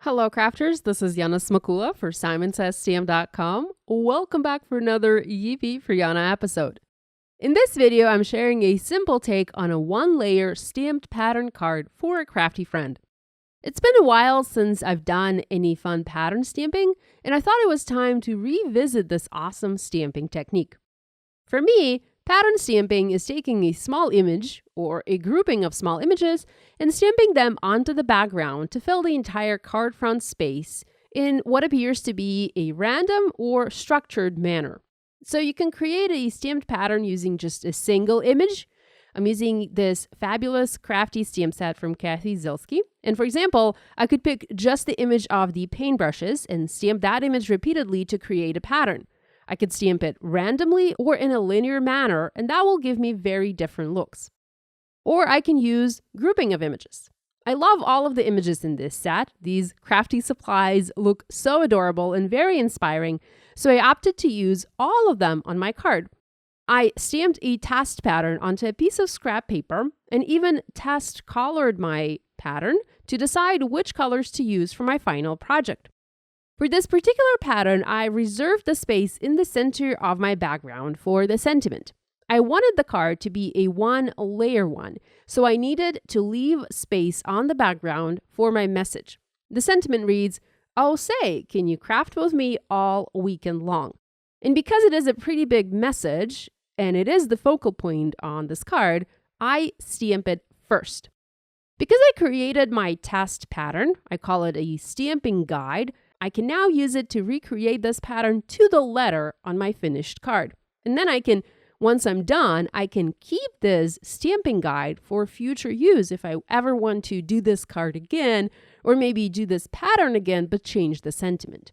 Hello crafters, this is Yana Smakula for SimonsSTM.com. Welcome back for another Yippee for Yana episode. In this video, I'm sharing a simple take on a one-layer stamped pattern card for a crafty friend. It's been a while since I've done any fun pattern stamping, and I thought it was time to revisit this awesome stamping technique. For me, pattern stamping is taking a small image or a grouping of small images and stamping them onto the background to fill the entire card front space in what appears to be a random or structured manner. So you can create a stamped pattern using just a single image. I'm using this fabulous Crafty stamp set from Kathy Zilski. And for example, I could pick just the image of the paintbrushes and stamp that image repeatedly to create a pattern. I could stamp it randomly or in a linear manner, and that will give me very different looks. Or I can use grouping of images. I love all of the images in this set. These crafty supplies look so adorable and very inspiring, so I opted to use all of them on my card. I stamped a test pattern onto a piece of scrap paper and even test colored my pattern to decide which colors to use for my final project. For this particular pattern, I reserved the space in the center of my background for the sentiment. I wanted the card to be a one-layer one, so I needed to leave space on the background for my message. The sentiment reads, "Oh say, can you craft with me all weekend long?" And because it is a pretty big message, and it is the focal point on this card, I stamp it first. Because I created my test pattern, I call it a stamping guide, I can now use it to recreate this pattern to the letter on my finished card. And then once I'm done, I can keep this stamping guide for future use if I ever want to do this card again, or maybe do this pattern again, but change the sentiment.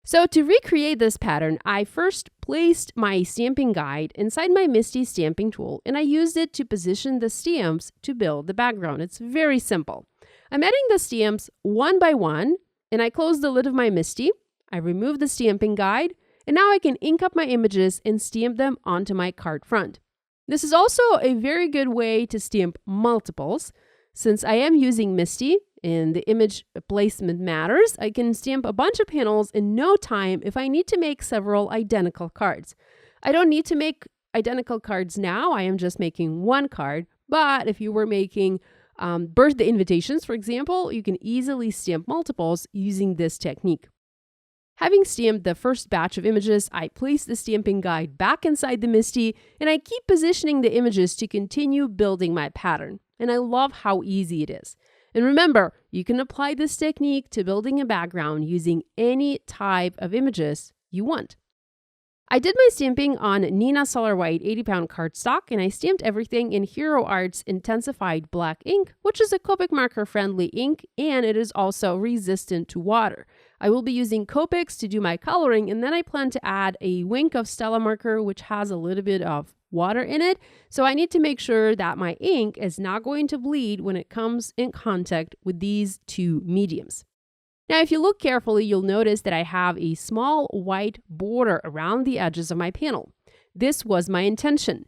So to recreate this pattern, I first placed my stamping guide inside my Misty stamping tool, and I used it to position the stamps to build the background. It's very simple. I'm adding the stamps one by one, and I close the lid of my Misty. I remove the stamping guide, and now I can ink up my images and stamp them onto my card front. This is also a very good way to stamp multiples. Since I am using Misty and the image placement matters, I can stamp a bunch of panels in no time if I need to make several identical cards. I don't need to make identical cards now. I am just making one card, but if you were making birthday invitations, for example, you can easily stamp multiples using this technique. Having stamped the first batch of images, I place the stamping guide back inside the Misty, and I keep positioning the images to continue building my pattern. And I love how easy it is. And remember, you can apply this technique to building a background using any type of images you want. I did my stamping on Neenah Solar White 80-pound cardstock, and I stamped everything in Hero Art's Intensified Black ink, which is a Copic marker-friendly ink, and it is also resistant to water. I will be using Copics to do my coloring, and then I plan to add a wink of Stella marker, which has a little bit of water in it, so I need to make sure that my ink is not going to bleed when it comes in contact with these two mediums. Now, if you look carefully, you'll notice that I have a small white border around the edges of my panel. This was my intention.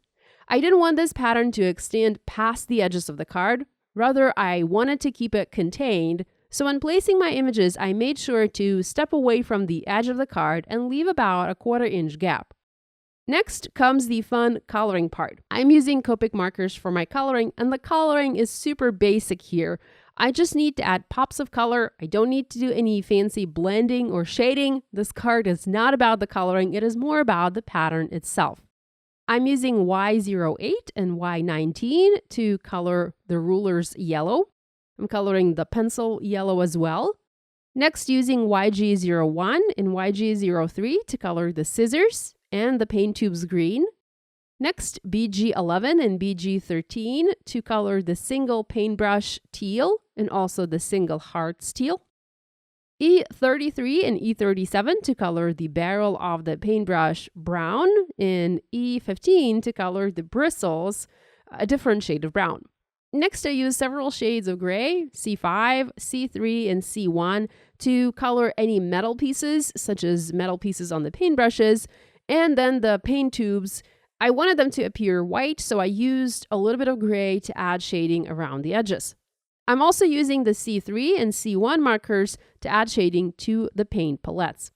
I didn't want this pattern to extend past the edges of the card. Rather, I wanted to keep it contained. So when placing my images, I made sure to step away from the edge of the card and leave about a 1/4 inch gap. Next comes the fun coloring part. I'm using Copic markers for my coloring, and the coloring is super basic here. I just need to add pops of color. I don't need to do any fancy blending or shading. This card is not about the coloring. It is more about the pattern itself. I'm using Y08 and Y19 to color the rulers yellow. I'm coloring the pencil yellow as well. Next, using YG01 and YG03 to color the scissors and the paint tubes green. Next, BG11 and BG13 to color the single paintbrush teal and also the single hearts teal. E33 and E37 to color the barrel of the paintbrush brown, and E15 to color the bristles, a different shade of brown. Next, I use several shades of gray, C5, C3, and C1 to color any metal pieces, such as metal pieces on the paintbrushes, and then the paint tubes. I wanted them to appear white, so I used a little bit of gray to add shading around the edges. I'm also using the C3 and C1 markers to add shading to the paint palettes.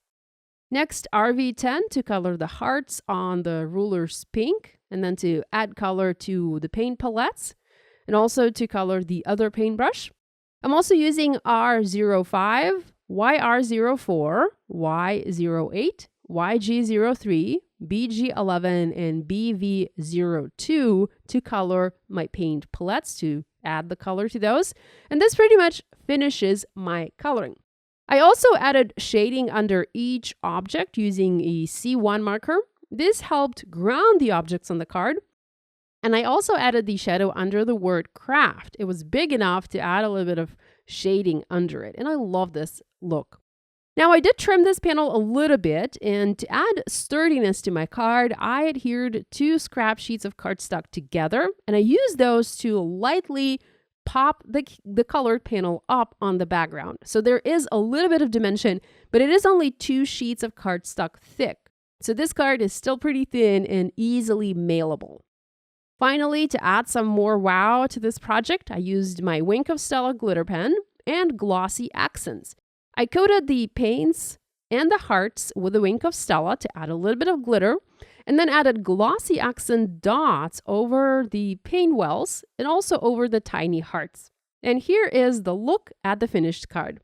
Next, RV10 to color the hearts on the rulers pink, and then to add color to the paint palettes, and also to color the other paintbrush. I'm also using R05, YR04, Y08, YG03, BG11, and BV02 to color my paint palettes, to add the color to those. And this pretty much finishes my coloring. I also added shading under each object using a C1 marker. This helped ground the objects on the card. And I also added the shadow under the word craft. It was big enough to add a little bit of shading under it. And I love this look. Now, I did trim this panel a little bit, and to add sturdiness to my card, I adhered 2 scrap sheets of cardstock together, and I used those to lightly pop the colored panel up on the background. So there is a little bit of dimension, but it is only 2 sheets of cardstock thick. So this card is still pretty thin and easily mailable. Finally, to add some more wow to this project, I used my Wink of Stella glitter pen and glossy accents. I coated the paints and the hearts with a Wink of Stella to add a little bit of glitter, and then added glossy accent dots over the paint wells and also over the tiny hearts. And here is the look at the finished card.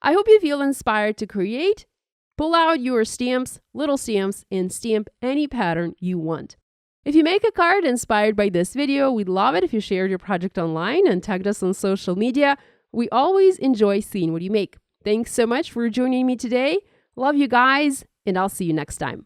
I hope you feel inspired to create. Pull out your stamps, little stamps, and stamp any pattern you want. If you make a card inspired by this video, we'd love it if you shared your project online and tagged us on social media. We always enjoy seeing what you make. Thanks so much for joining me today. Love you guys, and I'll see you next time.